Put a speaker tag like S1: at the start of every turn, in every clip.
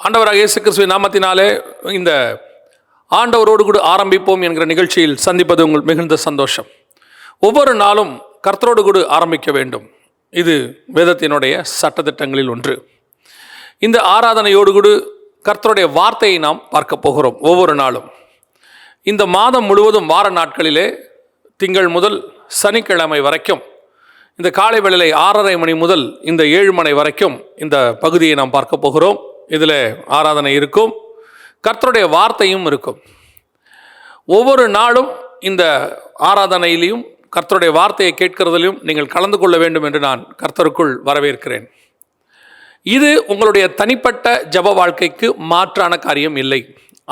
S1: ஆண்டவராக இயேசு கிறிஸ்துவின் நாமத்தினாலே இந்த ஆண்டவரோடு கூட ஆரம்பிப்போம் என்கிற நிகழ்ச்சியில் சந்திப்பது உங்கள் மிகுந்த சந்தோஷம். ஒவ்வொரு நாளும் கர்த்தரோடு கூட ஆரம்பிக்க வேண்டும். இது வேதத்தினுடைய சட்டத்திட்டங்களில் ஒன்று. இந்த ஆராதனையோடு கூட கர்த்தருடைய வார்த்தையை நாம் பார்க்க போகிறோம். ஒவ்வொரு நாளும் இந்த மாதம் முழுவதும் வார நாட்களிலே திங்கள் முதல் சனிக்கிழமை வரைக்கும் இந்த காலை வேளையிலே 6:30 மணி முதல் இந்த 7 மணி வரைக்கும் இந்த பகுதியை நாம் பார்க்க போகிறோம். இதில் ஆராதனை இருக்கும், கர்த்தருடைய வார்த்தையும் இருக்கும். ஒவ்வொரு நாளும் இந்த ஆராதனையிலையும் கர்த்தருடைய வார்த்தையை கேட்கிறதிலும் நீங்கள் கலந்து கொள்ள வேண்டும் என்று நான் கர்த்தருக்குள் வரவேற்கிறேன். இது உங்களுடைய தனிப்பட்ட ஜெப வாழ்க்கைக்கு மாற்றான காரியம் இல்லை.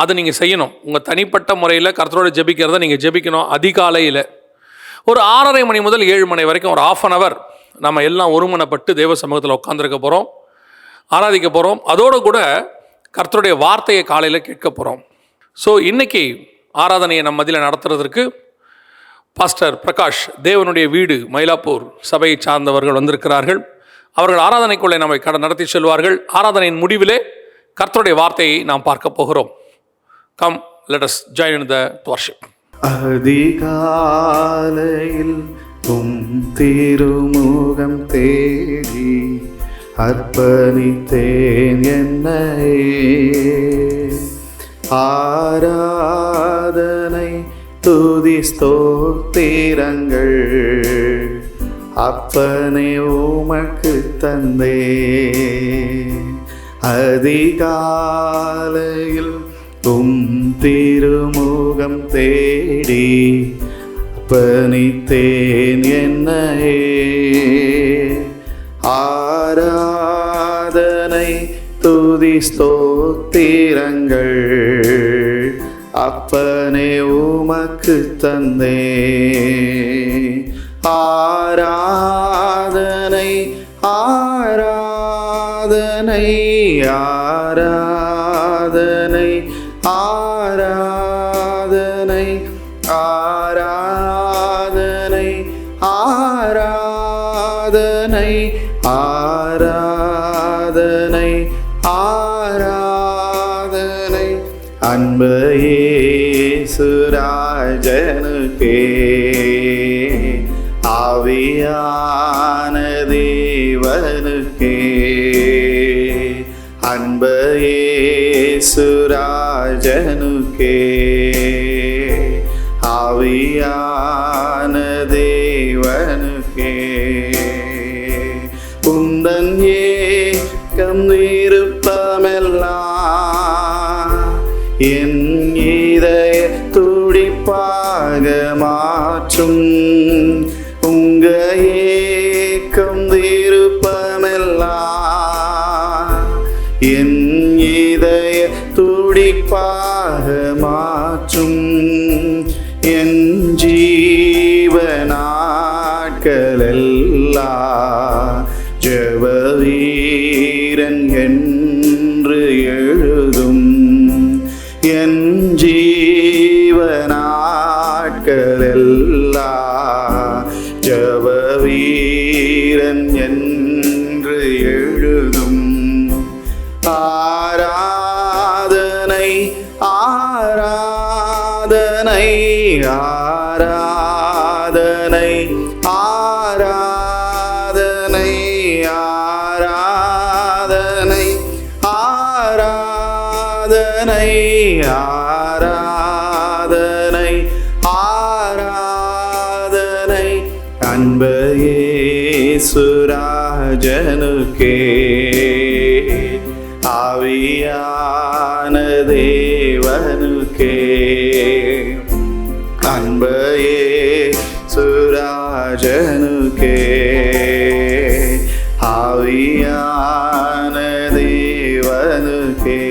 S1: அதை நீங்கள் செய்யணும். உங்கள் தனிப்பட்ட முறையில் கர்த்தரோடு ஜெபிக்கிறத நீங்கள் ஜெபிக்கணும். அதிகாலையில் ஒரு 6:30 மணி முதல் 7 மணி வரைக்கும் ஒரு 1/2 hour நம்ம எல்லாம் ஒருமனப்பட்டு தேவ சமூகத்தில் உட்காந்துருக்க போகிறோம், ஆராதிக்க போகிறோம். அதோடு கூட கர்த்தருடைய வார்த்தையை காலையில் கேட்க போகிறோம். ஸோ இன்றைக்கி ஆராதனையை நம்ம மத்தியில் நடத்துறதற்கு பாஸ்டர் பிரகாஷ் தேவனுடைய வீடு மயிலாப்பூர் சபையை சார்ந்தவர்கள் வந்திருக்கிறார்கள். அவர்கள் ஆராதனைக்குள்ளே நம்மை நடத்தி செல்வார்கள். ஆராதனையின் முடிவிலே கர்த்தருடைய வார்த்தையை நாம் பார்க்க போகிறோம். Come, let us join in the worship.
S2: அதிகாலையில் திருமுகம் தேடி அர்ப்பணித்தேன் என்னையே. ஆராதனை துதி ஸ்தோத்திரங்கள் அப்பனே உமக்கு தந்தே. அதிகாலையில் திருமுகம் தேடி அப்பணித்தேன் என்னையே. ஆராதனை துதி ஸ்தோத்திரங்கள் அப்பனே உமக்கு தந்தே. ஆராதனை ஆராதனை ஆராதனை ஆராதனை ஆராதனை ஆராதனை ஆராதனை ஆராதனை அன்பு இயேசுராஜனுக்கே. ஆவியான தேவனுக்கே அன்பு இயேசுராஜனுக்கே. ஆவியான தேவனுக்கே உந்தன் ஏக்கம் இருப்பமெல்லாம் என் இதய துடிப்பாக மாற்றும். உங்க ஏக்கம் இருப்பமெல்லாம் என் இதய துடிப்பாக மாற்றும். என் ஜீவநாட்களெல்லாம் ஜெப வீரன் என்று எழுதும். என் ஜீவநாட்களெல்லாம் ஜெப வீரன் என்று எழுதும். ஆராதனை ஆராதனை ஆராதனை ஆராதனை ஆராதனை ஆராதனை ஆராதனை ஆராதனை அன்பு இயேசுராஜனுக்கே. ஆவியான தேவனுக்கே அன்பு இயேசுராஜனுக்கே. ஆவியான தேவனுக்கே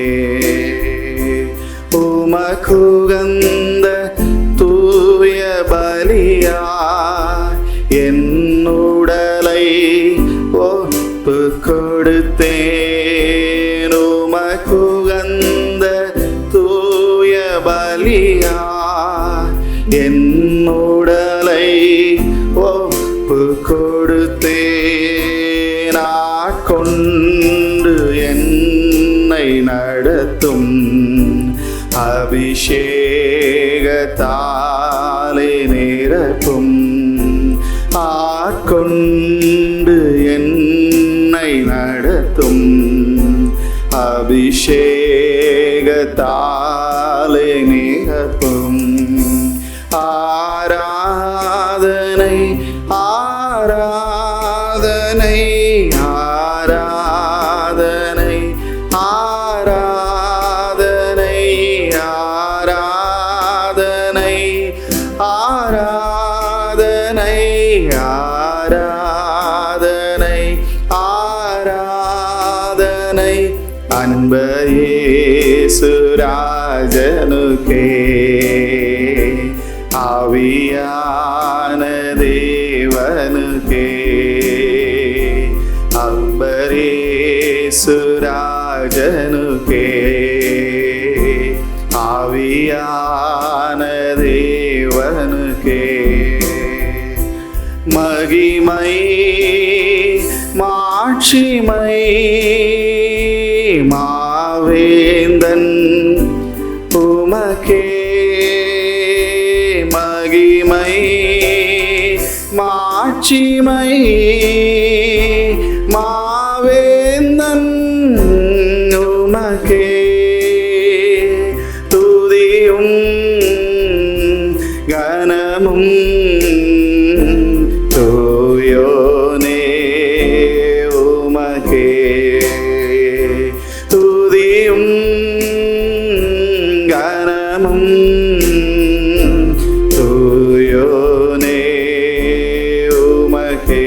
S2: உமக்குகந்த தூய பலியா என் உடலை ஒப்பு கொடுத்தேன். உமக்குகந்த தூய பலியா என் உடலை ஒப்பு கொடுத்தேன். கொண்டு என்னை நடத்தும் அபிஷேகத்தாலே நிரப்பும் ஆட்கொண்டு என்னை நடத்தும் அபிஷேகத்தாலே நிரப்பும் ஆராதனை ஆராதனை ஆராதனை ஆராதனை ஆராதனை ஆராதனை ஆராதனை ஆராதனை அன்பு இயேசுராஜனுக்கே ஆவியான தேவனுக்கே அன்பரேசுராஜனுக்கே ஆவியான தேவனுக்கே மகிமை மாட்சிமை மாவேந்தன் உமக்கே மகிமை மாட்சிமை மாவேந்தன் உமக்கே துதியும் கனமும் தூயோனே உமக்கே துதியும் கனமும் தூயோனே உமக்கே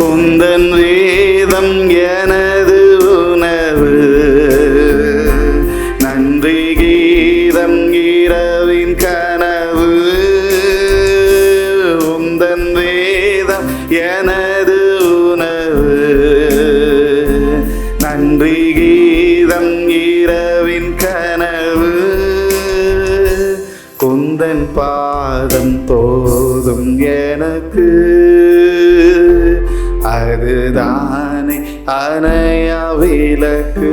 S2: உந்தன் வேதம் எனது உணவு நன்றி கீதம் இரவின் கனவு உந்தன் வேதம் எனது உணவு நன்றி கீதம் இரவின் கனவு குந்தன் பாதம் போதும் எனக்கு அதுதானே அணையா விளக்கு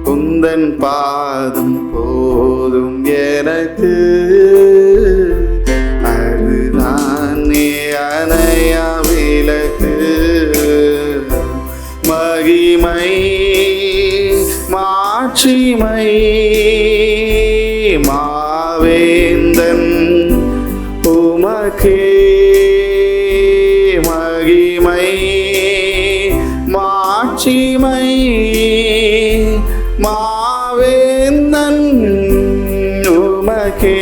S2: குந்தன் பாதம் போதும் எனக்கு அதுதானே அணையா விளக்கு மகிமை மாட்சிமை மாவேந்தன் உமக்கே மகிமை மாட்சிமை மாவேந்தன் உமக்கே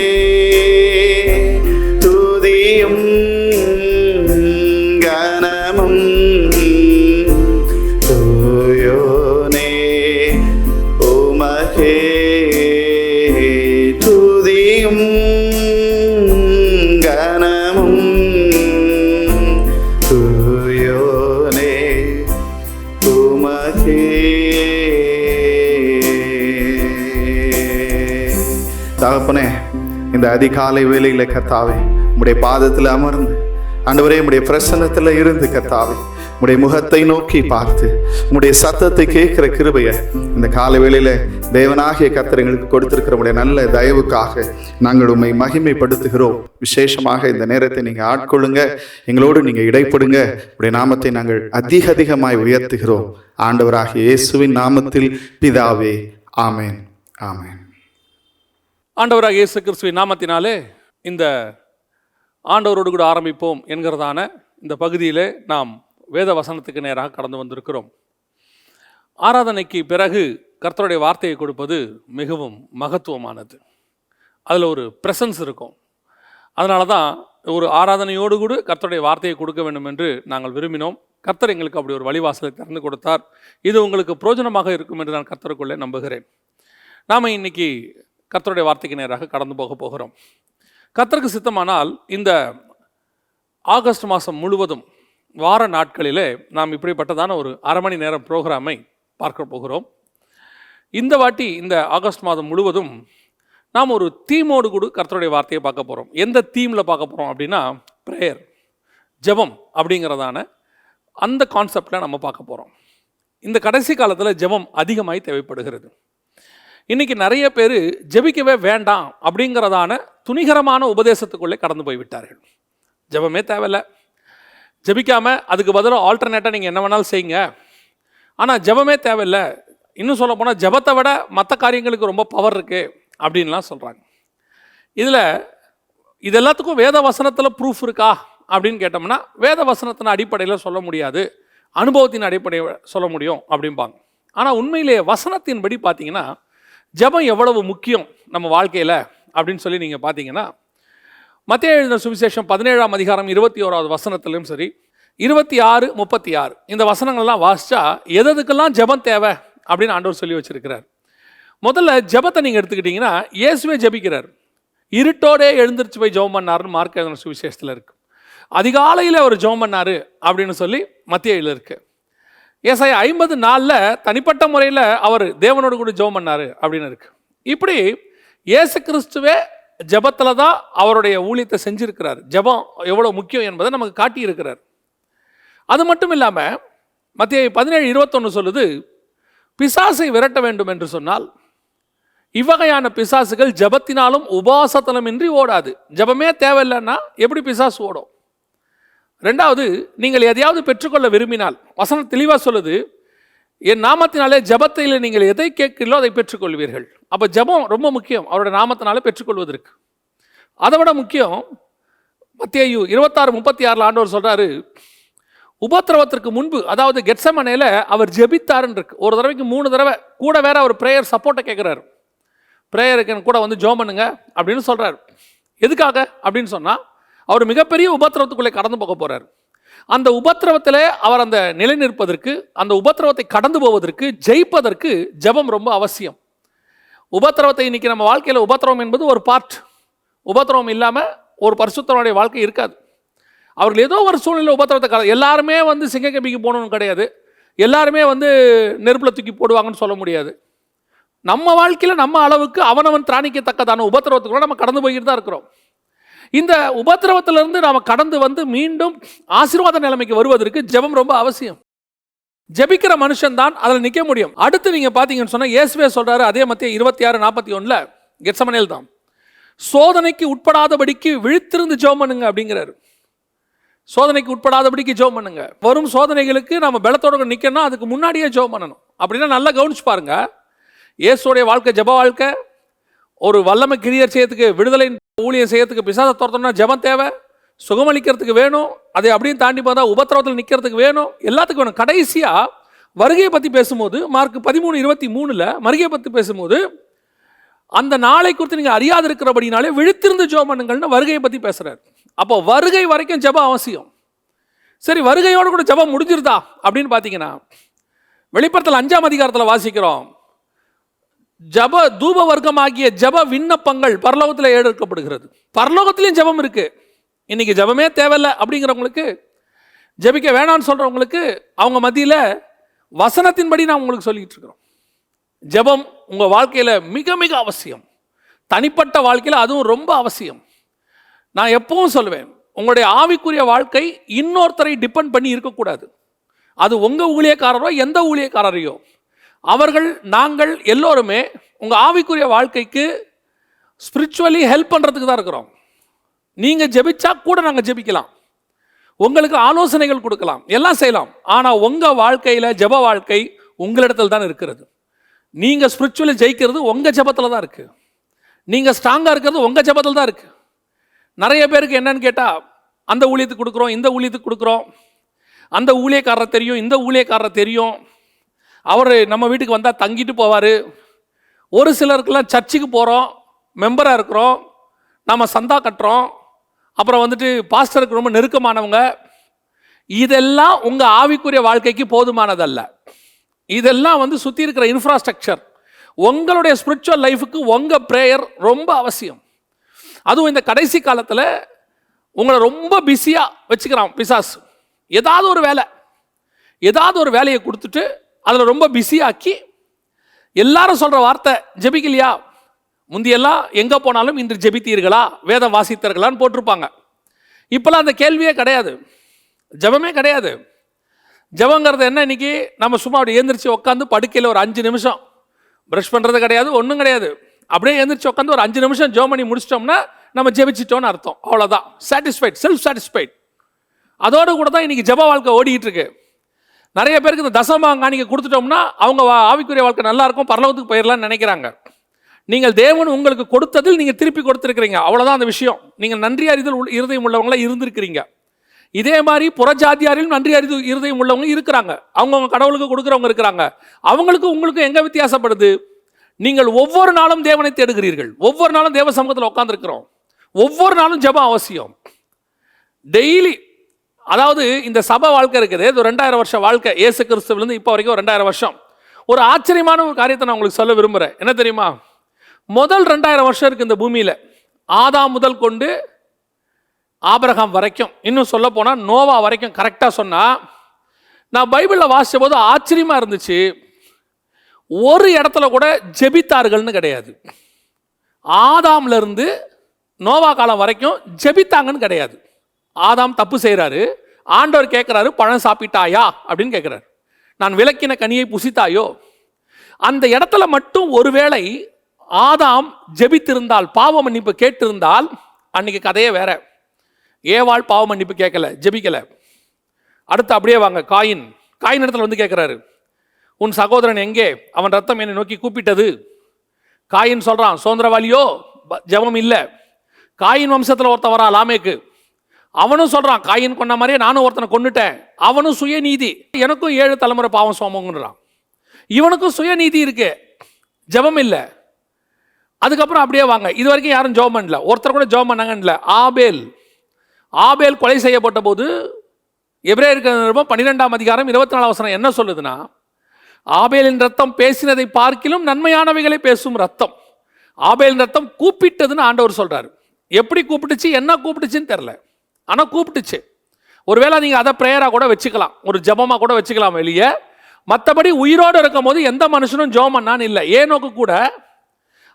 S2: துதியும் கனமும் தூயோனே உமக்கே துதியும் கனமும் தூயோனே உமக்கே தகப்பனே இந்த அதிகாலை வேளையில கர்த்தாவே உம்முடைய பாதத்தில் அமர்ந்து ஆண்டவரே உம்முடைய பிரசன்னத்தில் இருந்து கர்த்தாவே உம்முடைய முகத்தை நோக்கி பார்த்து உம்முடைய சத்தத்தை கேட்கிற கிருபையை இந்த காலை வேளையில தேவனாகிய கர்த்தர் எங்களுக்கு கொடுத்திருக்கிற உம்முடைய நல்ல தயவுக்காக நாங்கள் உம்மை மகிமைப்படுத்துகிறோம். விசேஷமாக இந்த நேரத்தை நீங்க ஆட்கொள்ளுங்க, எங்களோடு நீங்க இடைப்படுங்க. உடைய நாமத்தை நாங்கள் அதிகமாய் உயர்த்துகிறோம். ஆண்டவராகிய இயேசுவின் நாமத்தில் பிதாவே, ஆமேன், ஆமேன்.
S1: ஆண்டவராக இயேசு கிறிஸ்துவின் நாமத்தினாலே இந்த ஆண்டவரோடு கூட ஆரம்பிப்போம் என்கிறதான இந்த பகுதியிலே நாம் வேத வசனத்துக்கு நேராக கடந்து வந்திருக்கிறோம். ஆராதனைக்கு பிறகு கர்த்தருடைய வார்த்தையை கொடுப்பது மிகவும் மகத்துவமானது. அதில் ஒரு ப்ரெசன்ஸ் இருக்கும். அதனால தான் ஒரு ஆராதனையோடு கூட கர்த்தருடைய வார்த்தையை கொடுக்க வேண்டும் என்று நாங்கள் விரும்பினோம். கர்த்தர் எங்களுக்கு அப்படி ஒரு வழிவாசலை திறந்து கொடுத்தார். இது உங்களுக்கு பிரயோஜனமாக இருக்கும் என்று நான் கர்த்தருக்குள்ளே நம்புகிறேன். நாம் இன்னைக்கு கர்த்தருடைய வார்த்தைக்கு நேராக கடந்து போகிறோம். கர்த்தருக்கு சித்தமானால் இந்த ஆகஸ்ட் மாதம் முழுவதும் வார நாட்களிலே நாம் இப்படிப்பட்டதான ஒரு அரை மணி நேரம் ப்ரோக்ராமை பார்க்க போகிறோம். இந்த வாட்டி இந்த ஆகஸ்ட் மாதம் முழுவதும் நாம் ஒரு தீமோடு கூட கர்த்தருடைய வார்த்தையை பார்க்க போகிறோம். எந்த தீமில் பார்க்க போகிறோம் அப்படின்னா, ப்ரேயர், ஜெபம் அப்படிங்கிறதான அந்த கான்செப்டில் நம்ம பார்க்க போகிறோம். இந்த கடைசி காலத்தில் ஜெபம் அதிகமாய் தேவைப்படுகிறது. இன்றைக்கி நிறைய பேர் ஜெபிக்கவே வேண்டாம் அப்படிங்கிறதான துணிகரமான உபதேசத்துக்குள்ளே கடந்து போய்விட்டார்கள். ஜெபமே தேவையில்லை, ஜெபிக்காமல் அதுக்கு பதிலாக ஆல்டர்னேட்டாக நீங்கள் என்ன வேணாலும் செய்யுங்க, ஆனால் ஜெபமே தேவையில்லை, இன்னும் சொல்ல போனால் ஜெபத்தை விட மற்ற காரியங்களுக்கு ரொம்ப பவர் இருக்குது அப்படின்லாம் சொல்கிறாங்க. இதில் இது எல்லாத்துக்கும் வேத வசனத்தில் ப்ரூஃப் இருக்கா அப்படின்னு கேட்டோம்னா வேத வசனத்தின் அடிப்படையில் சொல்ல முடியாது, அனுபவத்தின் அடிப்படையில் சொல்ல முடியும் அப்படிம்பாங்க. ஆனால் உண்மையிலேயே வசனத்தின்படி பார்த்தீங்கன்னா ஜெபம் எவ்வளவு முக்கியம் நம்ம வாழ்க்கையில் அப்படின்னு சொல்லி நீங்கள் பார்த்தீங்கன்னா மத்தேயு எழுதின சுவிசேஷம் 17ஆம் அதிகாரம் 21வது வசனத்திலும் சரி 26, 36 இந்த வசனங்கள்லாம் வாசித்தா எதுக்கெல்லாம் ஜெபம் தேவை அப்படின்னு ஆண்டவர் சொல்லி வச்சிருக்கிறார். முதல்ல ஜெபத்தை நீங்கள் எடுத்துக்கிட்டிங்கன்னா இயேசுவே ஜெபிக்கிறார். இருட்டோடே எழுந்திரிச்சு போய் ஜெபம் பண்ணாருன்னு மார்க் எழுதின சுவிசேஷத்தில் இருக்குது. அதிகாலையில் அவர் ஜெபம் பண்ணார் அப்படின்னு சொல்லி மத்தேயுல இருக்குது. ஏசாயா 54 தனிப்பட்ட முறையில் அவர் தேவனோடு கூட ஜெபம் பண்ணார் அப்படின்னு இருக்குது. இப்படி இயேசு கிறிஸ்துவே ஜெபத்தில் தான் அவருடைய ஊழியத்தை செஞ்சுருக்கிறார். ஜெபம் எவ்வளோ முக்கியம் என்பதை நமக்கு காட்டியிருக்கிறார். அது மட்டும் இல்லாமல் மத்தேயு 17:21 சொல்லுது, பிசாசை விரட்ட வேண்டும் என்று சொன்னால் இவ்வகையான பிசாசுகள் ஜெபத்தினாலும் உபவாசத்திலுமின்றி ஓடாது. ஜெபமே தேவையில்லைன்னா எப்படி பிசாசு ஓடும்? ரெண்டாவது, நீங்கள் எதையாவது பெற்றுக்கொள்ள விரும்பினால் வசனம் தெளிவாக சொல்லுது, என் நாமத்தினாலே ஜெபத்தில் நீங்கள் எதை கேட்கிறீர்களோ அதை பெற்றுக்கொள்வீர்கள். அப்போ ஜெபம் ரொம்ப முக்கியம் அவருடைய நாமத்தினாலே பெற்றுக்கொள்வதற்கு. அதை விட முக்கியம் மத்தேயு 26:36 ஆண்டவர் சொல்கிறாரு, உபத்திரவத்திற்கு முன்பு, அதாவது கெத்செமனேல அவர் ஜெபித்தாருன்னு இருக்கு. ஒரு தடவைக்கு 3 தடவை கூட வேற அவர் ப்ரேயர் சப்போர்ட்டை கேட்குறாரு. ப்ரேயருக்கு கூட வந்து ஜெபம் பண்ணுங்க அப்படின்னு சொல்கிறார். எதுக்காக அப்படின்னு சொன்னால் அவர் மிகப்பெரிய உபத்திரவத்துக்குள்ளே கடந்து போக போகிறார். அந்த உபத்திரவத்தில் அவர் அந்த நிலை நிற்பதற்கு, அந்த உபத்திரவத்தை கடந்து போவதற்கு, ஜெயிப்பதற்கு ஜெபம் ரொம்ப அவசியம். உபத்திரவத்தை இன்னைக்கு நம்ம வாழ்க்கையில் உபத்திரவம் என்பது ஒரு பார்ட். உபத்திரவம் இல்லாமல் ஒரு பரிசுத்தனுடைய வாழ்க்கை இருக்காது. அவர்கள் ஏதோ ஒரு சூழ்நிலை உபத்திரவத்தை எல்லாருமே வந்து சிங்கக்கம்பிக்கு போகணும்னு கிடையாது, எல்லாருமே வந்து நெருப்பில் தூக்கி போடுவாங்கன்னு சொல்ல முடியாது. நம்ம வாழ்க்கையில் நம்ம அளவுக்கு அவனவன் திராணிக்கத்தக்கதான உபத்திரவத்துக்குள்ள நம்ம கடந்து போய்கிட்டு தான் இருக்கிறோம். இந்த உபத்திரவத்திலிருந்து நாம் கடந்து வந்து மீண்டும் ஆசீர்வாத நிலைமைக்கு வருவதற்கு ஜெபம் ரொம்ப அவசியம். ஜெபிக்கிற மனுஷன் தான் அதில் நிற்க முடியும். அடுத்து நீங்கள் பார்த்தீங்கன்னு சொன்னால் இயேசுவே சொல்கிறாரு, அதே மத்தேயு 26:41 கெத்செமனேல் தான், சோதனைக்கு உட்படாதபடிக்கு விழித்திருந்து ஜெபம் பண்ணுங்க அப்படிங்கிறாரு. சோதனைக்கு உட்படாதபடிக்கு ஜெபம் பண்ணுங்க. வரும் சோதனைகளுக்கு நம்ம பலத்தோடு நிற்கணும், அதுக்கு முன்னாடியே ஜெபம் பண்ணணும். அப்படின்னா நல்லா கவனிச்சு பாருங்க, இயேசுடைய வாழ்க்கை ஜெப வாழ்க்கை. ஒரு வல்லமை கிரியர் செய்யறதுக்கு, விடுதலை ஊழியம் செய்யறதுக்கு, பிசாசை துரத்தணும்னா ஜெபம் தேவை, சுகமளிக்கிறதுக்கு வேணும், அதை அப்படியும் தாண்டி பார்த்தா உபத்திரவத்தில் நிற்கிறதுக்கு வேணும், எல்லாத்துக்கும் வேணும். கடைசியாக வருகையை பற்றி பேசும்போது மார்க் 13:23 வருகையை பற்றி பேசும்போது அந்த நாளை குறித்து நீங்கள் அறியாது இருக்கிறபடினாலே விழித்திருந்து ஜெபம் பண்ணுங்கள்னு வருகையை பற்றி பேசுகிறார். அப்போ வருகை வரைக்கும் ஜெபம் அவசியம். சரி, வருகையோடு கூட ஜெபம் முடிஞ்சிருதா அப்படின்னு பார்த்தீங்கன்னா வெளிப்படுத்தல் 5ஆம் அதிகாரத்தில் வாசிக்கிறோம், ஜப தூப வர்க்கமாகிய ஜப விண்ணப்பங்கள் பரலோகத்தில் எடுக்கப்படுகிறது. பரலோகத்திலையும் ஜபம் இருக்கு. இன்னைக்கு ஜபமே தேவையில்லை அப்படிங்கிறவங்களுக்கு, ஜபிக்க வேணான்னு சொல்றவங்களுக்கு, அவங்க மத்தியில் வசனத்தின்படி நான் உங்களுக்கு சொல்லிட்டு இருக்கிறோம். ஜபம் உங்கள் வாழ்க்கையில் மிக மிக அவசியம். தனிப்பட்ட வாழ்க்கையில் அதுவும் ரொம்ப அவசியம். நான் எப்பவும் சொல்லுவேன், உங்களுடைய ஆவிக்குரிய வாழ்க்கை இன்னொருத்தரை டிபெண்ட் பண்ணி இருக்கக்கூடாது. அது உங்கள் ஊழியக்காரரோ எந்த ஊழியக்காரரையோ, அவர்கள் நாங்கள் எல்லோருமே உங்கள் ஆவிக்குரிய வாழ்க்கைக்கு ஸ்பிரிச்சுவலி ஹெல்ப் பண்ணுறதுக்கு தான் இருக்கிறோம். நீங்கள் ஜெபிச்சா கூட நாங்கள் ஜெபிக்கலாம், உங்களுக்கு ஆலோசனைகள் கொடுக்கலாம், எல்லாம் செய்யலாம். ஆனால் உங்கள் வாழ்க்கையில் ஜெப வாழ்க்கை உங்களிடத்தில் தான் இருக்கிறது. நீங்கள் ஸ்பிரிச்சுவலி ஜெயிக்கிறது உங்கள் ஜெபத்தில் தான் இருக்குது. நீங்கள் ஸ்ட்ராங்காக இருக்கிறது உங்கள் ஜெபத்தில் தான் இருக்குது. நிறைய பேருக்கு என்னன்னு கேட்டால், அந்த ஊழியத்துக்கு கொடுக்குறோம், இந்த ஊழியத்துக்கு கொடுக்குறோம், அந்த ஊழியக்காரரை தெரியும், இந்த ஊழியக்காரரை தெரியும், அவர் நம்ம வீட்டுக்கு வந்தால் தங்கிட்டு போவார். ஒரு சிலருக்கெல்லாம் சர்ச்சுக்கு போகிறோம், மெம்பராக இருக்கிறோம், நம்ம சந்தா கட்டுறோம், அப்புறம் வந்துட்டு பாஸ்டருக்கு ரொம்ப நெருக்கமானவங்க. இதெல்லாம் உங்கள் ஆவிக்குரிய வாழ்க்கைக்கு போதுமானதல்ல. இதெல்லாம் வந்து சுற்றி இருக்கிற இன்ஃப்ராஸ்ட்ரக்சர். உங்களுடைய ஸ்பிரிச்சுவல் லைஃபுக்கு உங்கள் ப்ரேயர் ரொம்ப அவசியம். அதுவும் இந்த கடைசி காலத்தில் உங்களை ரொம்ப பிஸியாக வச்சுக்கிறான் பிசாசு. ஏதாவது ஒரு வேலையை கொடுத்துட்டு அதில் ரொம்ப பிஸியாக்கி, எல்லாரும் சொல்கிற வார்த்தை ஜெபிக்கலையா, முந்தியெல்லாம் எங்கே போனாலும் இன்று ஜெபித்தீர்களா, வேதம் வாசித்தீர்களான்னு போட்டிருப்பாங்க. இப்போலாம் அந்த கேள்வியே கிடையாது, ஜெபமே கிடையாது. ஜெபங்கிறது என்ன? இன்னைக்கு நம்ம சும்மா அப்படி எழுந்திரிச்சு உட்காந்து படுக்கையில் ஒரு 5 நிமிஷம் ப்ரஷ் பண்ணுறது கிடையாது, ஒன்றும் கிடையாது. அப்படியே எழுந்திரிச்சு உட்காந்து ஒரு 5 நிமிஷம் ஜெபம் பண்ணி முடிச்சிட்டோம்னா நம்ம ஜெபிச்சிட்டோன்னு அர்த்தம். அவ்வளோதான். Satisfied, self satisfied. அதோடு கூட தான் இன்றைக்கி ஜெப வாழ்க்கை ஓடிக்கிட்டு இருக்கு. நிறைய பேருக்கு இந்த தசமபாகம் காணிக்கை கொடுத்துட்டோம்னா அவங்க ஆவிக்குரிய வாழ்க்கை நல்லா இருக்கும், பரலோகத்துக்கு போயிடலாம்னு நினைக்கிறாங்க. நீங்கள் தேவன் உங்களுக்கு கொடுத்ததில் நீங்கள் திருப்பி கொடுத்துருக்கிறீங்க, அவ்வளோதான் அந்த விஷயம். நீங்கள் நன்றி அறிதல் இருதயம் உள்ளவங்களாம் இருந்திருக்கிறீங்க. இதே மாதிரி புறஜாதியாரிலும் நன்றி அறிது இருதயம் உள்ளவங்க இருக்கிறாங்க. அவங்கவுங்க கடவுளுக்கு கொடுக்குறவங்க இருக்கிறாங்க. அவங்களுக்கும் உங்களுக்கும் எங்கே வித்தியாசப்படுது? நீங்கள் ஒவ்வொரு நாளும் தேவனை தேடுகிறீர்கள். ஒவ்வொரு நாளும் தேவ சமூகத்தில் உட்காந்துருக்கிறோம். ஒவ்வொரு நாளும் ஜெபம் அவசியம். டெய்லி, அதாவது இந்த சபை வாழ்க்கை இருக்குது, இது 2000 வருஷ வாழ்க்கை. இயேசு கிறிஸ்துவிலேருந்து இப்போ வரைக்கும் 2000 வருஷம். ஒரு ஆச்சரியமான ஒரு காரியத்தை நான் உங்களுக்கு சொல்ல விரும்புகிறேன். என்ன தெரியுமா? முதல் 2000 வருஷம் இருக்குது இந்த பூமியில். ஆதாம் முதல் கொண்டு ஆபிரகாம் வரைக்கும், இன்னும் சொல்ல போனால் நோவா வரைக்கும். கரெக்டாக சொன்னால் நான் பைபிளில் வாசித்த போது ஆச்சரியமாக இருந்துச்சு. ஒரு இடத்துல கூட ஜெபித்தார்கள்னு கிடையாது. ஆதாம்லேருந்து நோவா காலம் வரைக்கும் ஜெபித்தாங்கன்னு கிடையாது. ஆதாம் தப்பு செய்கிறாரு, ஆண்டவர் கேட்குறாரு, பழம் சாப்பிட்டாயா அப்படின்னு கேட்குறாரு. நான் விலக்கின கனியை புசித்தாயோ? அந்த இடத்துல மட்டும் ஒருவேளை ஆதாம் ஜெபித்திருந்தால், பாவ மன்னிப்பு கேட்டிருந்தால், அன்னைக்கு கதையே வேற. ஏவாள் பாவ மன்னிப்பு கேட்கல, ஜெபிக்கல. அடுத்து அப்படியே வாங்க, காயின் இடத்துல வந்து கேட்குறாரு, உன் சகோதரன் எங்கே? அவன் ரத்தம் என்னை நோக்கி கூப்பிட்டது. காயின் சொல்கிறான், சுதந்திரவாளியோ ஜெபம் இல்லை. காயின் வம்சத்தில் ஒருத்தன் வரா, லாமேக்கு. அவனும் சொல்கிறான், காயின் கொண்ட மாதிரியே நானும் ஒருத்தனை கொண்டுட்டேன். அவனும் சுயநீதி, எனக்கும் 7 தலைமுறை பாவம் சோமங்கிறான். இவனுக்கும் சுயநீதி இருக்கு, ஜெபம் இல்லை. அதுக்கப்புறம் அப்படியே வாங்க, இது வரைக்கும் யாரும் ஜெபம் பண்ணல, ஒருத்தர் கூட ஜெபம் பண்ணாங்கன்னு இல்லை. ஆபேல் கொலை செய்யப்பட்ட போது எபிரேயருக்கு 12ஆம் அதிகாரம் 24ஆம் வசனம் என்ன சொல்லுதுன்னா, ஆபேலின் ரத்தம் பேசினதை பார்க்கிலும் நன்மையானவைகளை பேசும் ரத்தம். ஆபேலின் ரத்தம் கூப்பிட்டதுன்னு ஆண்டவர் சொல்றாரு. எப்படி கூப்பிட்டுச்சு, என்ன கூப்பிட்டுச்சுன்னு தெரில, ஆனால் கூப்பிட்டுச்சு. ஒருவேளை நீங்கள் அதை ப்ரேயராக கூட வச்சுக்கலாம், ஒரு ஜபமாக கூட வச்சுக்கலாம் வெளியே. மற்றபடி உயிரோடு இருக்கும் போது எந்த மனுஷனும் ஜெபம் பண்ணான்னு இல்லை. ஏனோக்கு கூட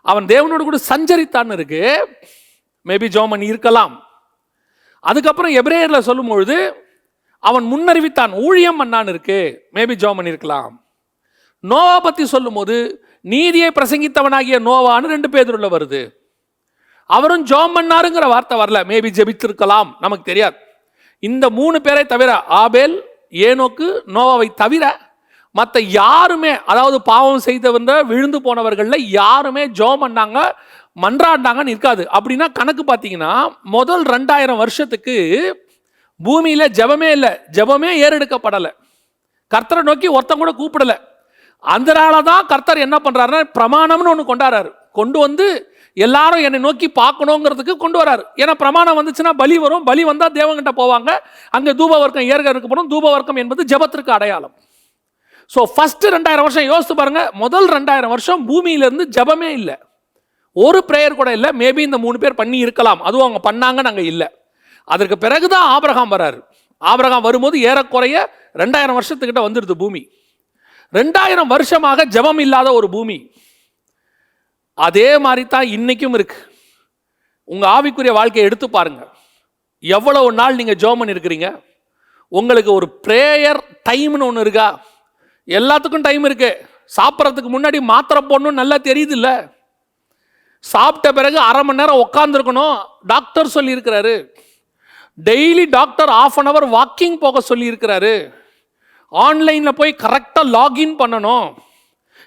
S1: அவன் தேவனோடு கூட சஞ்சரித்தான்னு இருக்கு, மேபி ஜெபம் பண்ணி இருக்கலாம். அதுக்கப்புறம் எபிரேயரில் சொல்லும் பொழுது அவன் முன்னறிவித்தான், ஊழியம் பண்ணான்னு இருக்கு, மேபி ஜெபம் பண்ணியிருக்கலாம். நோவா பற்றி சொல்லும் போது நீதியை பிரசங்கித்தவனாகிய நோவான்னு 2 பேதுருல வருது. அவரும் ஜெபம் பண்ணாருங்கிற வார்த்தை வரல, மேபி ஜெபித்திருக்கலாம், நமக்கு தெரியாது. இந்த 3 பேரை தவிர, ஆபேல், ஏனோக்கு, நோவாவை தவிர மற்ற யாருமே, அதாவது பாவம் செய்தவங்க விழுந்து போனவர்களில் யாருமே ஜெபம் பண்ணாங்க, மன்றாண்டாங்கன்னு இருக்காது. அப்படின்னா கணக்கு பார்த்தீங்கன்னா முதல் 2000 வருஷத்துக்கு பூமியில் ஜெபமே இல்லை, ஜெபமே ஏறெடுக்கப்படலை, கர்த்தரை நோக்கி ஒருத்தன் கூட கூப்பிடலை. அதனால தான் கர்த்தர் என்ன பண்ணுறாருன்னா பிரமாணம்னு ஒன்று கொண்டாடுறாரு. கொண்டு வந்து எல்லாரும் என்னை நோக்கி பார்க்கணுங்கிறதுக்கு கொண்டு வராரு. ஏன்னா பிரமாணம் வந்துச்சுன்னா பலி வரும், பலி வந்தால் தேவங்கிட்ட போவாங்க, அங்கே தூப வர்க்கம் ஏற்க இருக்கப்படும். தூப வர்க்கம் என்பது ஜெபத்திற்கு அடையாளம். ஸோ ஃபஸ்ட்டு 2000 வருஷம் யோசித்து பாருங்க, முதல் 2000 வருஷம் பூமியிலேருந்து ஜெபமே இல்லை, ஒரு ப்ரேயர் கூட இல்லை. மேபி இந்த 3 பேர் பண்ணி இருக்கலாம், அதுவும் அவங்க பண்ணாங்க, நாங்கள் இல்லை. அதற்கு பிறகுதான் ஆபிரகாம் வராரு. ஆபிரகாம் வரும்போது ஏறக்குறைய 2000 வருஷத்துக்கிட்ட வந்துடுது பூமி. 2000 வருஷமாக ஜெபம் இல்லாத ஒரு பூமி. அதே மாதிரி தான் இன்னைக்கும் இருக்கு. உங்க ஆவிக்குரிய வாழ்க்கையை எடுத்து பாருங்க, எவ்வளவு நாள் நீங்க ஜெபம் பண்ணிருக்கிறீங்க? உங்களுக்கு ஒரு ப்ரேயர் டைம்னு ஒன்று இருக்கா? எல்லாத்துக்கும் டைம் இருக்கு. சாப்பிட்றதுக்கு முன்னாடி மாத்திரை போடணும், நல்லா தெரியுது இல்லை? சாப்பிட்ட பிறகு 1/2 மணி நேரம் உட்காந்துருக்கணும், டாக்டர் சொல்லி இருக்கிறாரு. டெய்லி டாக்டர் 1/2 hour வாக்கிங் போக சொல்லி இருக்கிறாரு. ஆன்லைனில் போய் கரெக்டாக லாகின் பண்ணணும்,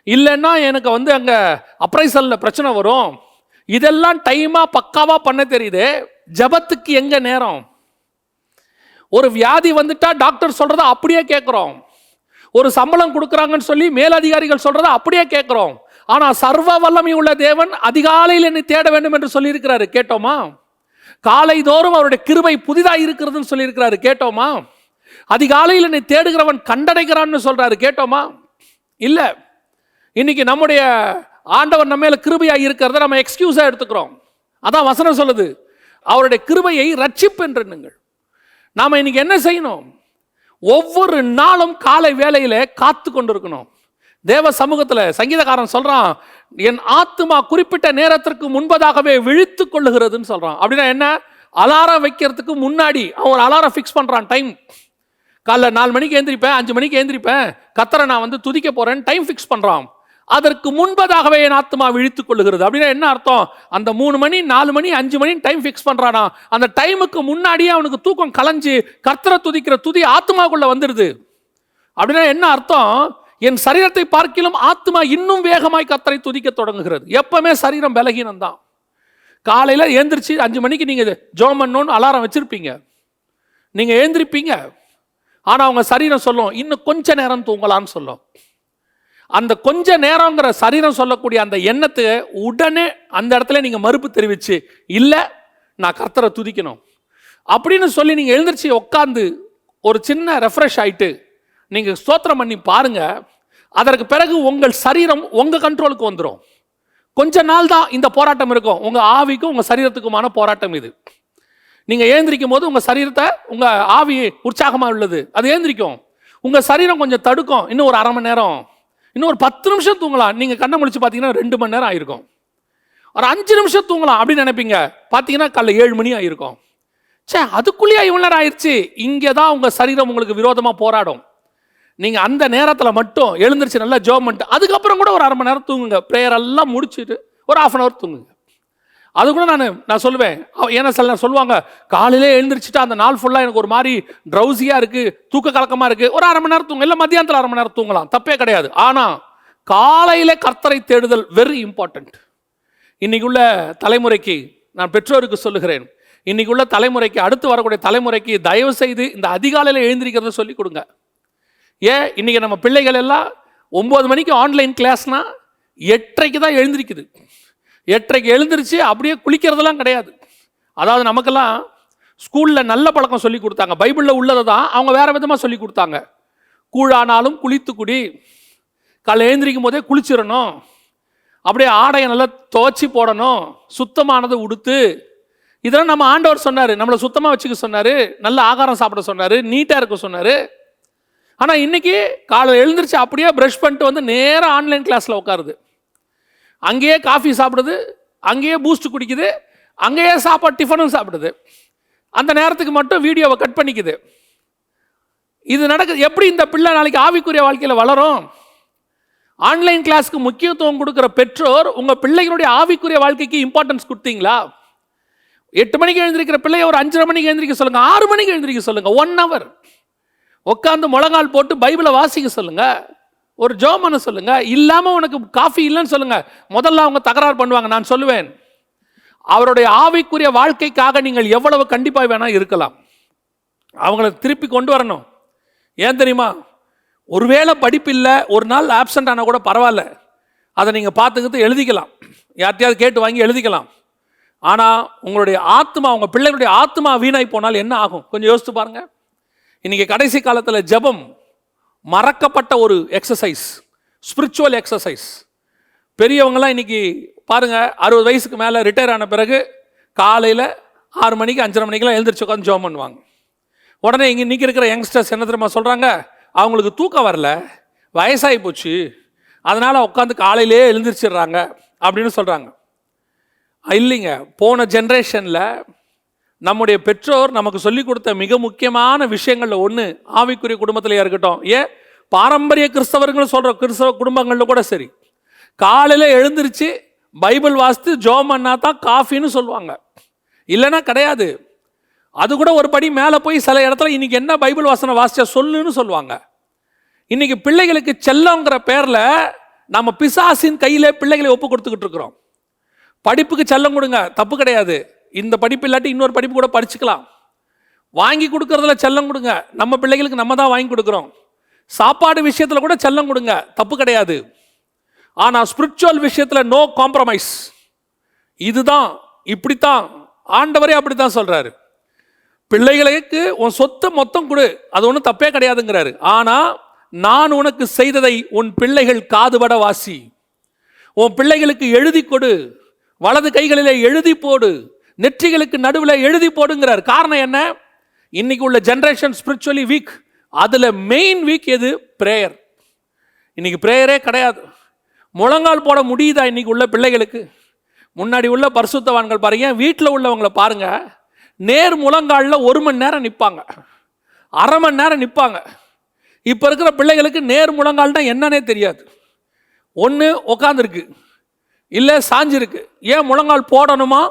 S1: இல்லைன்னா எனக்கு அங்கே அப்ரைசலில் பிரச்சனை வரும். இதெல்லாம் டைமாக பக்காவாக பண்ண தெரியுது. ஜபத்துக்கு எங்கே நேரம்? ஒரு வியாதி வந்துட்டா டாக்டர் சொல்கிறத அப்படியே கேட்குறோம். ஒரு சம்பளம் கொடுக்குறாங்கன்னு சொல்லி மேலதிகாரிகள் சொல்கிறத அப்படியே கேட்குறோம். ஆனால் சர்வ வல்லமை உள்ள தேவன் அதிகாலையில் என்னை தேட வேண்டும் என்று சொல்லியிருக்கிறாரு, கேட்டோமா? காலை தோறும் அவருடைய கிருபை புதிதாக இருக்கிறதுன்னு சொல்லியிருக்கிறாரு, கேட்டோமா? அதிகாலையில் என்னை தேடுகிறவன் கண்டடைகிறான்னு சொல்றாரு, கேட்டோமா? இல்லை. இன்னைக்கு நம்முடைய ஆண்டவர் நம்ம மேல கிருபையாக இருக்கிறத நம்ம எக்ஸ்கியூஸாக எடுத்துக்கிறோம். அதான் வசனம் சொல்லுது, அவருடைய கிருபையை ரட்சிப்பு என்றுங்கள். நாம் இன்னைக்கு என்ன செய்யணும்? ஒவ்வொரு நாளும் காலை வேளையில காத்து கொண்டிருக்கணும் தேவ சமூகத்தில். சங்கீதக்காரன் சொல்றான், என் ஆத்துமா குறிப்பிட்ட நேரத்திற்கு முன்பதாகவே விழித்து கொள்ளுகிறதுன்னு சொல்றான். அப்படின்னா என்ன? அலாரம் வைக்கிறதுக்கு முன்னாடி அவன் ஒரு அலாரம் ஃபிக்ஸ் பண்றான் டைம். காலைல 4 மணிக்கு எழுந்திரிப்பேன், 5 மணிக்கு எழுந்திரிப்பேன், கர்த்தரை நான் வந்து துதிக்க போறேன்னு டைம் ஃபிக்ஸ் பண்றான். அதற்கு முன்பதாகவே என் ஆத்மா விழித்துக் கொள்ளுகிறது. அப்படின்னா என்ன அர்த்தம்? அந்த 3 மணி 4 மணி 5 மணி டைம் ஃபிக்ஸ் பண்றானா, அந்த டைமுக்கு முன்னாடியே அவனுக்கு தூக்கம் கலைஞ்சு கர்த்தரை துதிக்கிற துதி ஆத்மாக்குள்ள வந்துடுது. அப்படின்னா என்ன அர்த்தம்? என் சரீரத்தை பார்க்கிலும் ஆத்மா இன்னும் வேகமாய் கர்த்தரை துதிக்க தொடங்குகிறது. எப்பவுமே சரீரம் பலகீனம் தான். காலையில் எழுந்திரிச்சு 5 மணிக்கு நீங்கள் ஜெபம் பண்ணணும்னு அலாரம் வச்சிருப்பீங்க, நீங்கள் எழுந்திருப்பீங்க. ஆனால் உங்கள் சரீரம் சொல்லும் இன்னும் கொஞ்ச நேரம் தூங்கலான்னு சொல்லும். அந்த கொஞ்ச நேரங்கிற சரீரம் சொல்லக்கூடிய அந்த எண்ணத்தை உடனே அந்த இடத்துல நீங்கள் மறுப்பு தெரிவித்து, இல்லை நான் கர்த்தரை துதிக்கணும் அப்படின்னு சொல்லி நீங்கள் எழுந்திரிச்சு உட்காந்து ஒரு சின்ன ரெஃப்ரெஷ் ஆகிட்டு நீங்கள் ஸ்தோத்திரம் பண்ணி பாருங்க. அதற்கு பிறகு உங்கள் சரீரம் உங்கள் கண்ட்ரோலுக்கு வந்துடும். கொஞ்ச நாள் தான் இந்த போராட்டம் இருக்கும், உங்கள் ஆவிக்கும் உங்கள் சரீரத்துக்குமான போராட்டம் இது. நீங்கள் எழுந்திரிக்கும் போது உங்கள் சரீரத்தை, உங்கள் ஆவி உற்சாகமாக உள்ளது, அது எழுந்திரிக்கும். உங்கள் சரீரம் கொஞ்சம் தடுக்கும், இன்னும் ஒரு 1/2 மணி நேரம், இன்னும் ஒரு 10 நிமிஷம் தூங்கலாம். நீங்கள் கண்ணை முழிச்சு பார்த்தீங்கன்னா 2 மணி நேரம் ஆயிருக்கும். ஒரு 5 நிமிஷம் தூங்கலாம் அப்படின்னு நினைப்பீங்க, பார்த்தீங்கன்னா காலைல 7 மணி ஆயிருக்கும். அதுக்குள்ளேயே இவ்வளோ நேரம் ஆயிடுச்சு. இங்கே தான் உங்கள் சரீரம் உங்களுக்கு விரோதமாக போராடும். நீங்கள் அந்த நேரத்தில் மட்டும் எழுந்திரிச்சு நல்லா ஜெபம் பண்ணிட்டு அதுக்கப்புறம் கூட ஒரு 1/2 மணி நேரம் தூங்குங்க. ப்ரேயர் எல்லாம் முடிச்சுட்டு ஒரு 1/2 அன் ஹவர் தூங்குங்க. அது கூட நான் சொல்லுவேன். ஏன்னா சில சொல்லுவாங்க, காலையிலே எழுந்திரிச்சிட்டா அந்த நாள் ஃபுல்லாக எனக்கு ஒரு மாதிரி ட்ரௌசியாக இருக்குது, தூக்க கலக்கமாக இருக்குது, ஒரு 1/2 மணி நேரம் தூங்க, இல்லை மத்தியானத்தில் 1/2 மணி நேரம் தூங்கலாம், தப்பே கிடையாது. ஆனால் காலையில் கர்த்தரை தேடுதல் வெரி இம்பார்ட்டண்ட். இன்னைக்கு உள்ள தலைமுறைக்கு நான் பெற்றோருக்கு சொல்லுகிறேன், இன்னைக்கு உள்ள தலைமுறைக்கு, அடுத்து வரக்கூடிய தலைமுறைக்கு தயவு செய்து இந்த அதிகாலையில் எழுந்திரிக்கிறத சொல்லிக் கொடுங்க. ஏன் இன்னைக்கு நம்ம பிள்ளைகள் எல்லாம் 9 மணிக்கு ஆன்லைன் கிளாஸ்னா 8:30 தான் எழுந்திருக்குது. 8:30 எழுந்திரிச்சு அப்படியே குளிக்கிறதெல்லாம் கிடையாது. அதாவது நமக்கெல்லாம் ஸ்கூலில் நல்ல பழக்கம் சொல்லி கொடுத்தாங்க, பைபிளில் உள்ளதை தான் அவங்க வேறு விதமாக சொல்லி கொடுத்தாங்க. கூழானாலும் குளித்து குடி, காலைல எழுந்திரிக்கும் போதே குளிச்சிடணும், அப்படியே ஆடையை நல்லா துவச்சி போடணும், சுத்தமானதை உடுத்து, இதெல்லாம் நம்ம ஆண்டவர் சொன்னார். நம்மளை சுத்தமாக வச்சுக்க சொன்னார், நல்ல ஆகாரம் சாப்பிட சொன்னார், நீட்டாக இருக்க சொன்னார். ஆனால் இன்றைக்கி காலையில் எழுந்திரிச்சு அப்படியே ப்ரஷ் பண்ணிட்டு வந்து நேராக ஆன்லைன் கிளாஸில் உட்காருது, அங்கேயே காஃபி சாப்பிடுது, அங்கேயே பூஸ்ட் குடிக்குது, அங்கேயே சாப்பாடு டிஃபனும் சாப்பிடுது, அந்த நேரத்துக்கு மட்டும் வீடியோவை கட் பண்ணிக்குது. இது நடக்குது. எப்படி இந்த பிள்ளை நாளைக்கு ஆவிக்குரிய வாழ்க்கையில் வளரும்? ஆன்லைன் கிளாஸ்க்கு முக்கியத்துவம் கொடுக்குற பெற்றோர் உங்கள் பிள்ளைகளுடைய ஆவிக்குரிய வாழ்க்கைக்கு இம்பார்ட்டன்ஸ் கொடுத்தீங்களா? 8 மணிக்கு எழுந்திருக்கிற பிள்ளைய ஒரு 5:30 மணிக்கு எழுந்திரிக்க சொல்லுங்கள், 6 மணிக்கு எழுந்திரிக்க சொல்லுங்கள். 1 ஹவர் உட்காந்து முழங்கால் போட்டு பைபிளை வாசிக்க சொல்லுங்கள், ஒரு ஜெபம் பண்ண சொல்லுங்கள். இல்லாமல் உனக்கு காஃபி இல்லைன்னு சொல்லுங்கள். முதல்ல அவங்க தகராறு பண்ணுவாங்க. நான் சொல்லுவேன், அவருடைய ஆவிக்குரிய வாழ்க்கைக்காக நீங்கள் எவ்வளவு கண்டிப்பாக வேணால் இருக்கலாம், அவங்கள திருப்பி கொண்டு வரணும். ஏன் தெரியுமா? ஒருவேளை படிப்பு இல்லை, ஒரு நாள் ஆப்சண்ட் ஆனால் கூட பரவாயில்ல, அதை நீங்கள் பார்த்துக்கிட்டு எழுதிக்கலாம், யார்ட்டையாவது கேட்டு வாங்கி எழுதிக்கலாம். ஆனால் உங்களுடைய ஆத்மா, உங்கள் பிள்ளைகளுடைய ஆத்மா வீணாய் போனால் என்ன ஆகும்? கொஞ்சம் யோசித்து பாருங்கள். இன்றைக்கி கடைசி காலத்தில் ஜெபம் மறக்கப்பட்ட ஒரு எக்ஸசைஸ், ஸ்பிரிச்சுவல் எக்ஸசைஸ். பெரியவங்களாம் இன்றைக்கி பாருங்கள், 60 வயசுக்கு மேலே ரிட்டையர் ஆன பிறகு காலையில் 6 மணிக்கு 5:30 மணிக்கெலாம் எழுந்திரிச்சு உட்காந்து ஜெபம் பண்ணுவாங்க. உடனே இன்றைக்கி இருக்கிற யங்ஸ்டர்ஸ் என்ன தெரியுமா சொல்கிறாங்க? அவங்களுக்கு தூக்கம் வரல, வயசாகி போச்சு, அதனால் உட்காந்து காலையிலே எழுந்திரிச்சிடுறாங்க அப்படின்னு சொல்கிறாங்க. இல்லைங்க, போன ஜென்ரேஷனில் நம்முடைய பெற்றோர் நமக்கு சொல்லிக் கொடுத்த மிக முக்கியமான விஷயங்களில் ஒன்று, ஆவிக்குரிய குடும்பத்திலேயே இருக்கட்டும், ஏன் பாரம்பரிய கிறிஸ்தவர்கள் சொல்கிற கிறிஸ்தவ குடும்பங்களில் கூட சரி, காலையில் எழுந்திரிச்சு பைபிள் வாசித்து ஜெபம் பண்ணா தான் காஃபின்னு சொல்லுவாங்க, இல்லைன்னா கிடையாது. அது கூட ஒரு படி மேலே போய் சில இடத்துல இன்றைக்கி என்ன பைபிள் வாசனை வாசிச்சா சொல்லுன்னு சொல்லுவாங்க. இன்றைக்கி பிள்ளைகளுக்கு செல்லங்கிற பேரில் நம்ம பிசாசின் கையிலே பிள்ளைகளை ஒப்பு கொடுத்துக்கிட்டு இருக்கிறோம். படிப்புக்கு செல்லம் கொடுங்க, தப்பு கிடையாது. இந்த படிப்பு இல்லாட்டி இன்னொரு படிப்பு கூட படிச்சுக்கலாம். வாங்கி கொடுக்கறதுல செல்லம் கொடுங்க, நம்ம பிள்ளைகளுக்கு நம்ம தான் வாங்கி கொடுக்குறோம். சாப்பாடு விஷயத்தில் கூட செல்லம் கொடுங்க, தப்பு கிடையாது. ஆனால் ஸ்பிரிச்சுவல் விஷயத்தில் நோ காம்ப்ரமைஸ். இதுதான், இப்படித்தான் ஆண்டவரே அப்படி தான் சொல்கிறாரு. பிள்ளைகளுக்கு உன் சொத்தை மொத்தம் கொடு, அது ஒன்றும் தப்பே கிடையாதுங்கிறாரு. ஆனால் நான் உனக்கு செய்ததை உன் பிள்ளைகள் காதுபட வாசி, உன் பிள்ளைகளுக்கு எழுதி கொடு, வலது கைகளிலே எழுதி போடு, நெற்றிகளுக்கு நடுவில் எழுதி போடுங்கிறார். காரணம் என்ன? இன்னைக்கு உள்ள ஜென்ரேஷன் ஸ்பிரிச்சுவலி வீக். அதில் மெயின் வீக் எது? பிரேயர். இன்னைக்கு பிரேயரே கிடையாது. முழங்கால் போட முடியுதா இன்னைக்கு உள்ள பிள்ளைகளுக்கு? முன்னாடி உள்ள பரிசுத்தவான்கள் பாருங்க, வீட்டில் உள்ளவங்களை பாருங்க, நேர் முழங்காலில் 1 மணி நேரம் நிற்பாங்க. அரை மணி நேரம் நிற்பாங்க. இப்போ இருக்கிற பிள்ளைகளுக்கு நேர் முழங்கால்னா என்னன்னே தெரியாது. ஒன்று உக்காந்துருக்கு, இல்லை சாஞ்சிருக்கு. ஏன் முழங்கால் போடணுமா,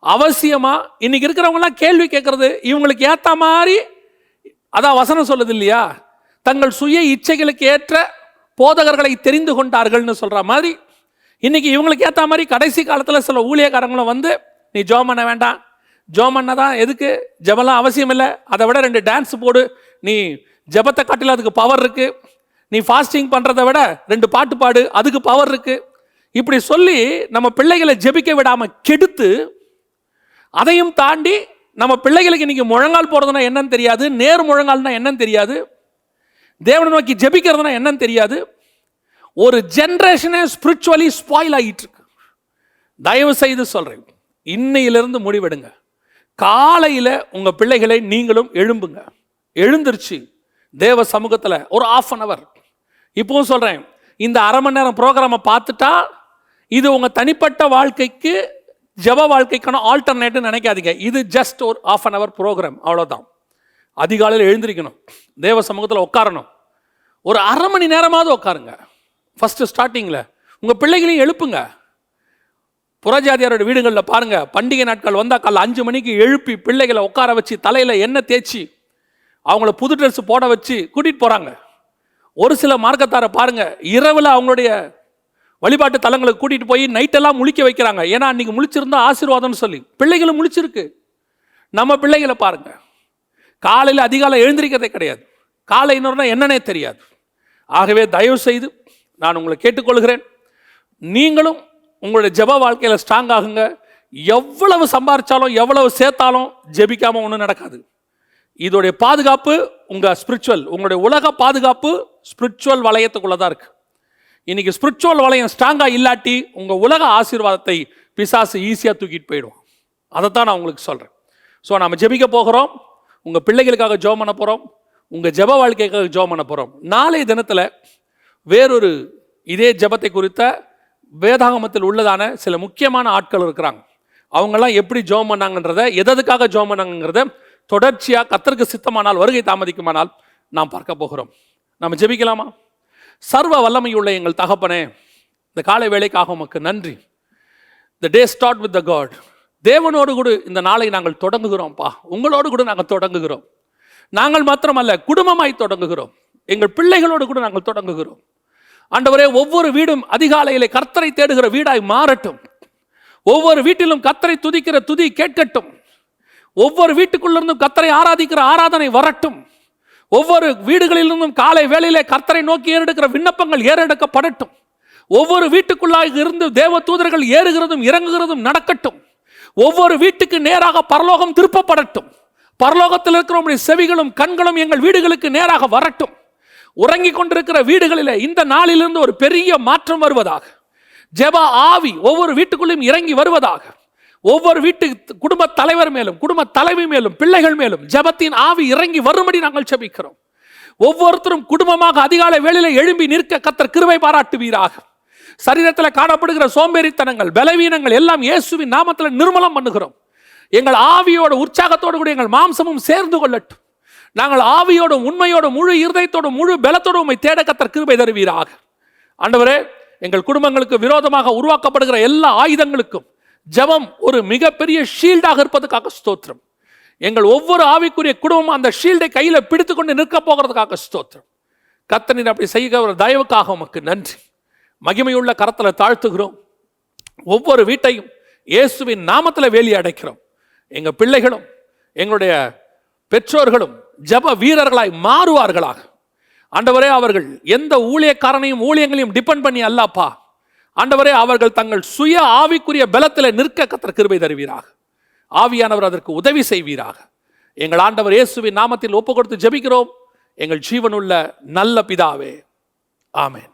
S1: அவசியமா? இன்னைக்கு இருக்கிறவங்களாம் கேள்வி கேட்கறது இவங்களுக்கு ஏற்ற மாதிரி. அதான் வசனம் சொல்லுது இல்லையா, தங்கள் சுய இச்சைகளுக்கு ஏற்ற போதகர்களை தெரிந்து கொண்டார்கள்னு சொல்கிற மாதிரி இன்னைக்கு இவங்களுக்கு ஏற்ற மாதிரி கடைசி காலத்தில் சில ஊழியக்காரங்களும் வந்து, நீ ஜோம் பண்ண வேண்டாம், ஜோம் பண்ண தான் எதுக்கு, ஜெபம்லாம் அவசியம் இல்லை, அதை விட 2 டான்ஸ் போடு, நீ ஜெபத்தை காட்டில அதுக்கு பவர் இருக்கு, நீ ஃபாஸ்டிங் பண்ணுறதை விட 2 பாட்டு பாடு, அதுக்கு பவர் இருக்கு. இப்படி சொல்லி நம்ம பிள்ளைகளை ஜெபிக்க விடாமல் கெடுத்து, அதையும் தாண்டி நம்ம பிள்ளைகளுக்கு இன்னைக்கு முழங்கால் போடுறதுனா என்னன்னு தெரியாது, நேர் முழங்கால்னா என்னன்னு தெரியாது, தேவனை நோக்கி ஜெபிக்கிறதுனா என்னன்னு தெரியாது. ஒரு ஜென்ரேஷனே ஸ்பிரிச்சுவலி ஸ்பாயில் ஆகிட்டு இருக்கு. தயவு செய்து சொல்றேன், இன்னையிலிருந்து முடிவெடுங்க. காலையில் உங்கள் பிள்ளைகளை நீங்களும் எழும்புங்க. எழுந்திருச்சு தேவ சமூகத்தில் ஒரு 1/2 hour, இப்பவும் சொல்கிறேன், இந்த அரை மணி நேரம் ப்ரோக்ராமை பார்த்துட்டா இது உங்கள் தனிப்பட்ட வாழ்க்கைக்கு, ஜப வாழ்க்கைக்கான ஆல்டர்னேட்டிவ் நினைக்காதீங்க. இது ஜஸ்ட் ஒரு 1/2 hour ப்ரோக்ராம், அவ்வளோதான். அதிகாலையில் எழுந்திருக்கணும், தேவ சமூகத்தில் உட்காரணும், ஒரு அரை மணி நேரமாவது உட்காருங்க. ஃபஸ்ட்டு ஸ்டார்டிங்கில் உங்கள் பிள்ளைகளையும் எழுப்புங்க. புறஜாதியாரோட வீடுகளில் பாருங்கள், பண்டிகை நாட்கள் வந்தால் காலைல 5 மணிக்கு எழுப்பி பிள்ளைகளை உட்கார வச்சு தலையில் எண்ணெய் தேய்ச்சி அவங்கள புது ட்ரெஸ் போட வச்சு கூட்டிகிட்டு போகிறாங்க. ஒரு சில மார்க்கத்தாரை பாருங்கள், இரவில் அவங்களுடைய வழிபாட்டு தலங்களுக்கு கூட்டிகிட்டு போய் நைட்டெல்லாம் முழிக்க வைக்கிறாங்க. ஏன்னா அன்றைக்கி முழிச்சிருந்தா ஆசீர்வாதம்னு சொல்லி. பிள்ளைகளும் முழிச்சிருக்கு. நம்ம பிள்ளைகளை பாருங்கள், காலையில் அதிகாலை எழுந்திருக்கிறதே கிடையாது. காலை இன்னொருனா என்னன்னே தெரியாது. ஆகவே தயவு செய்து நான் உங்களை கேட்டுக்கொள்கிறேன், நீங்களும் உங்களுடைய ஜெப வாழ்க்கையில் ஸ்ட்ராங் ஆகுங்க. எவ்வளவு சம்பாரிச்சாலும் எவ்வளவு சேர்த்தாலும் ஜெபிக்காமல் ஒன்றும் நடக்காது. இதோடைய பாதுகாப்பு உங்கள் ஸ்பிரிச்சுவல், உங்களுடைய உலக பாதுகாப்பு ஸ்பிரிச்சுவல் வளையத்துக்குள்ளே தான் இருக்குது. இன்றைக்கி ஸ்பிரிச்சுவல் வளையம் ஸ்ட்ராங்காக இல்லாட்டி உங்கள் உலக ஆசீர்வாதத்தை பிசாசு ஈஸியாக தூக்கிட்டு போயிடுவோம். அதைத்தான் நான் உங்களுக்கு சொல்கிறேன். ஸோ நம்ம ஜெபிக்க போகிறோம், உங்கள் பிள்ளைகளுக்காக ஜெபம் பண்ண போகிறோம், உங்கள் ஜெப வாழ்க்கைக்காக ஜெபம் பண்ண போகிறோம். நாளைய தினத்தில் வேறொரு இதே ஜெபத்தை குறித்த வேதாகமத்தில் உள்ளதான சில முக்கியமான ஆட்கள் இருக்கிறாங்க. அவங்கெல்லாம் எப்படி ஜெபம் பண்ணாங்கன்றத, எதற்காக ஜெபம் பண்ணாங்கன்றத தொடர்ச்சியாக கர்த்தருக்கு சித்தமானால், வருகை தாமதிக்குமானால் நாம் பார்க்க போகிறோம். நம்ம ஜெபிக்கலாமா? சர்வ வல்லமையுள்ள எங்கள் தகப்பனே, இந்த காலை வேளைக்காக உமக்கு நன்றி. The day start with the God. தேவனோடு கூட இந்த நாளை நாங்கள் தொடங்குகிறோம்ப்பா. உங்களோடு கூட நாங்கள் தொடங்குகிறோம். நாங்கள் மாத்திரமல்ல, குடும்பமாய் தொடங்குகிறோம். எங்கள் பிள்ளைகளோடு கூட நாங்கள் தொடங்குகிறோம். ஆண்டவரே, ஒவ்வொரு வீடும் அதிகாலையிலே கர்த்தரை தேடுகிற வீடாய் மாறட்டும். ஒவ்வொரு வீட்டிலும் கர்த்தரை துதிக்கிற துதி கேட்கட்டும். ஒவ்வொரு வீட்டுக்குள்ளிருந்தும் கர்த்தரை ஆராதிக்கிற ஆராதனை வரட்டும். ஒவ்வொரு வீடுகளிலிருந்தும் காலை வேளையிலே கர்த்தரை நோக்கி ஏறெடுக்கிற விண்ணப்பங்கள் ஏறெடுக்கப்படட்டும். ஒவ்வொரு வீட்டுக்குள்ளாக இருந்து தேவ தூதர்கள் ஏறுகிறதும் இறங்குகிறதும் நடக்கட்டும். ஒவ்வொரு வீட்டுக்கு நேராக பரலோகம் திருப்பப்படட்டும். பரலோகத்தில் இருக்கிற செவிகளும் கண்களும் எங்கள் வீடுகளுக்கு நேராக வரட்டும். உறங்கிக் கொண்டிருக்கிற வீடுகளில் இந்த நாளிலிருந்து ஒரு பெரிய மாற்றம் வருவதாக. ஜெப ஆவி ஒவ்வொரு வீட்டுக்குள்ளும் இறங்கி வருவதாக. ஒவ்வொரு வீட்டு குடும்ப தலைவர் மேலும், குடும்ப தலைவி மேலும், பிள்ளைகள் மேலும் ஜெபத்தின் ஆவி இறங்கி வரும்படி நாங்கள் ஜெபிக்கிறோம். ஒவ்வொருத்தரும் குடும்பமாக அதிகாலை வேளையிலே எழும்பி நிற்க கர்த்தர் கிருபை பாராட்டுவீராக. சரீரத்தில் காணப்படுகிற சோம்பேறித்தனங்கள், பலவீனங்கள் எல்லாம் இயேசுவின் நாமத்தில் நிர்மலம் பண்ணுகிறோம். எங்கள் ஆவியோட உற்சாகத்தோடு கூட எங்கள் மாம்சமும் சேர்ந்து கொள்ளட்டும். நாங்கள் ஆவியோட உண்மையோட முழு இருதயத்தோட முழு பலத்தோடு உம்மை தேட கர்த்தர் கிருபை தருவீராக. ஆண்டவரே, எங்கள் குடும்பங்களுக்கு விரோதமாக உருவாக்கப்படுகிற எல்லா ஆயுதங்களுக்கும் ஜெபம் ஒரு மிகப்பெரிய ஷீல்டாக இருப்பதற்காக ஸ்தோத்திரம். எங்கள் ஒவ்வொரு ஆவிக்குரிய குடும்பமும் அந்த ஷீல்டை கையில் பிடித்துக்கொண்டு நிற்க போகிறதுக்காக ஸ்தோத்திரம். கர்த்தர் நீர் அப்படி செய்கிற ஒரு தயவுக்காக உமக்கு நன்றி. மகிமையுள்ள கரத்தில் தாழ்த்துகிறோம். ஒவ்வொரு வீட்டையும் இயேசுவின் நாமத்தில் வேலி அடைக்கிறோம். எங்கள் பிள்ளைகளும் எங்களுடைய பெற்றோர்களும் ஜெப வீரர்களாய் மாறுவார்களாக. ஆண்டவரே, அவர்கள் எந்த ஊழியக்காரனையும் ஊழியங்களையும் டிபெண்ட் பண்ணி அல்லப்பா. ஆண்டவரே, அவர்கள் தங்கள் சுய ஆவிக்குரிய பலத்தில் நிற்க கர்த்தர் கிருபை தருவீராக. ஆவியானவர் அதற்கு உதவி செய்வீராக. எங்கள் ஆண்டவர் இயேசுவின் நாமத்தில் ஒப்பு கொடுத்து ஜெபிக்கிறோம் எங்கள் ஜீவனுள்ள நல்ல பிதாவே. ஆமென்.